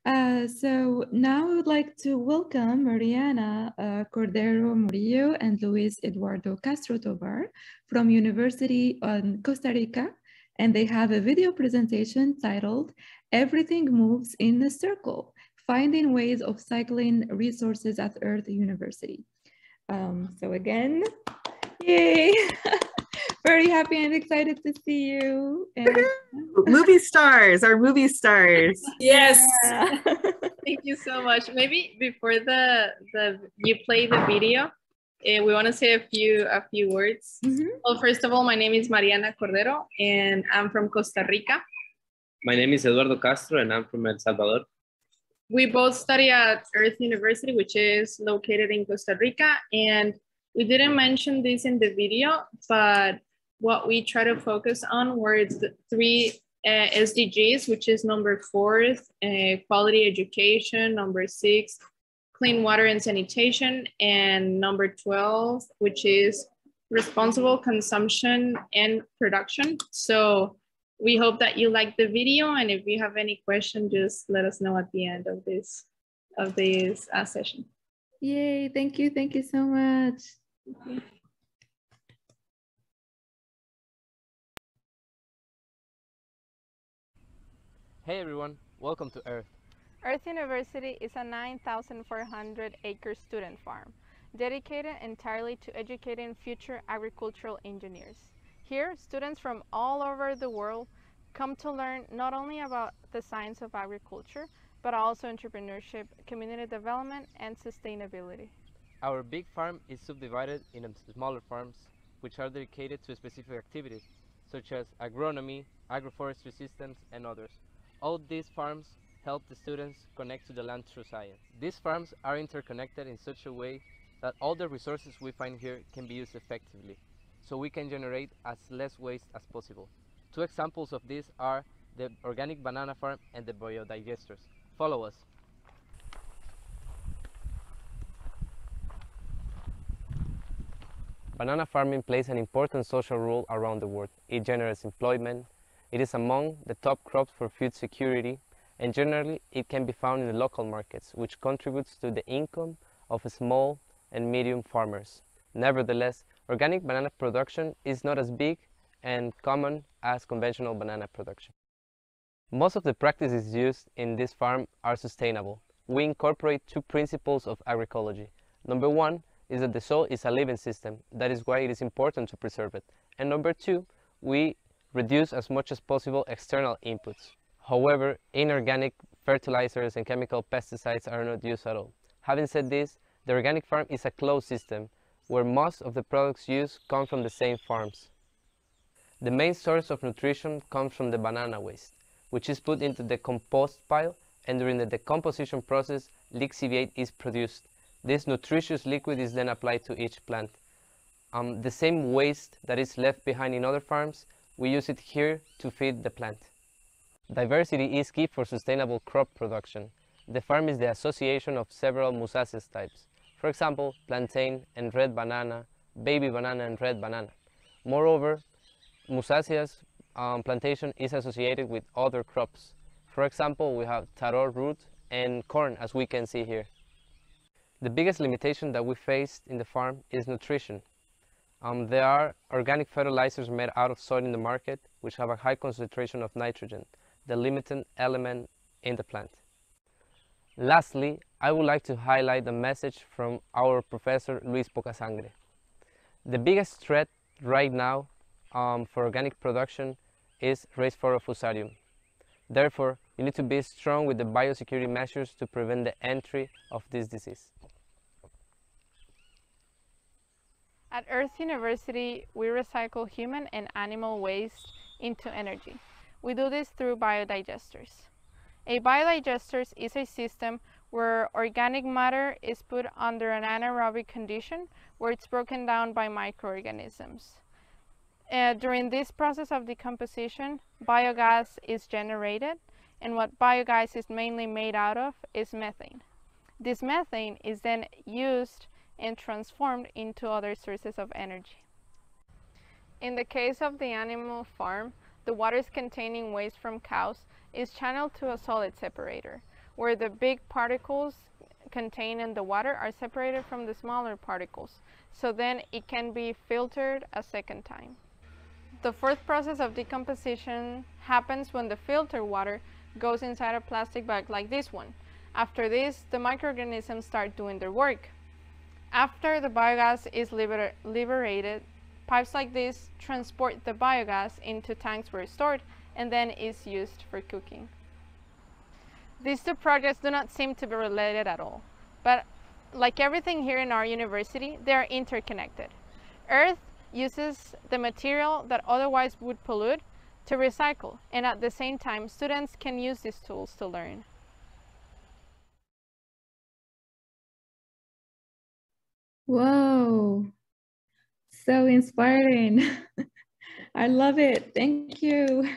So now I would like to welcome Mariana Cordero Murillo and Luis Eduardo Castro Tobar from University in Costa Rica, and they have a video presentation titled "Everything Moves in a Circle: Finding Ways of Cycling Resources at Earth University." So again, yay! Very happy and excited to see you. And movie stars, our movie stars. Yes. yeah. Thank you so much. Maybe before you play the video, we want to say a few words. Well, first of all, my name is Mariana Cordero, and I'm from Costa Rica. My name is Eduardo Castro, and I'm from El Salvador. We both study at Earth University, which is located in Costa Rica, and we didn't mention this in the video, but what we try to focus on were the three SDGs, which is number 4, quality education, number 6, clean water and sanitation, and number 12, which is responsible consumption and production. So we hope that you like the video, and if you have any question, just let us know at the end of this session. Yay, thank you so much. Okay. Hey everyone, welcome to Earth. Earth University is a 9,400-acre student farm dedicated entirely to educating future agricultural engineers. Here, students from all over the world come to learn not only about the science of agriculture, but also entrepreneurship, community development, and sustainability. Our big farm is subdivided into smaller farms, which are dedicated to specific activities, such as agronomy, agroforestry systems, and others. All these farms help the students connect to the land through science. These farms are interconnected in such a way that all the resources we find here can be used effectively, so we can generate as less waste as possible. 2 examples of this are the organic banana farm and the biodigesters. Follow us. Banana farming plays an important social role around the world. It generates employment. It is among the top crops for food security, and generally it can be found in the local markets, which contributes to the income of small and medium farmers. Nevertheless, organic banana production is not as big and common as conventional banana production. Most of the practices used in this farm are sustainable. We incorporate 2 principles of agroecology. Number 1 is that the soil is a living system. That is why it is important to preserve it. And number 2, we reduce as much as possible external inputs. However, inorganic fertilizers and chemical pesticides are not used at all. Having said this, the organic farm is a closed system where most of the products used come from the same farms. The main source of nutrition comes from the banana waste, which is put into the compost pile, and during the decomposition process, lixiviate is produced. This nutritious liquid is then applied to each plant. The same waste that is left behind in other farms, we use it here to feed the plant. Diversity is key for sustainable crop production. The farm is the association of several mosases types. For example, plantain and red banana, baby banana and red banana. Moreover, mosases plantation is associated with other crops. For example, we have taro root and corn, as we can see here. The biggest limitation that we faced in the farm is nutrition. There are organic fertilizers made out of soil in the market, which have a high concentration of nitrogen, the limiting element in the plant. Lastly, I would like to highlight the message from our professor Luis Pocasangre. The biggest threat right now for organic production is raceforum fusarium. Therefore, you need to be strong with the biosecurity measures to prevent the entry of this disease. At Earth University, we recycle human and animal waste into energy. We do this through biodigesters. A biodigester is a system where organic matter is put under an anaerobic condition where it's broken down by microorganisms. During this process of decomposition, biogas is generated, and what biogas is mainly made out of is methane. This methane is then used and transformed into other sources of energy. In the case of the animal farm, the waters containing waste from cows is channeled to a solid separator, where the big particles contained in the water are separated from the smaller particles, so then it can be filtered a second time. The fourth process of decomposition happens when the filtered water goes inside a plastic bag like this one. After this, the microorganisms start doing their work. After the biogas is liberated, pipes like this transport the biogas into tanks where it's stored and then is used for cooking. These two projects do not seem to be related at all, but like everything here in our university, they are interconnected. Earth uses the material that otherwise would pollute to recycle, and at the same time, students can use these tools to learn. Whoa, so inspiring. I love it. Thank you.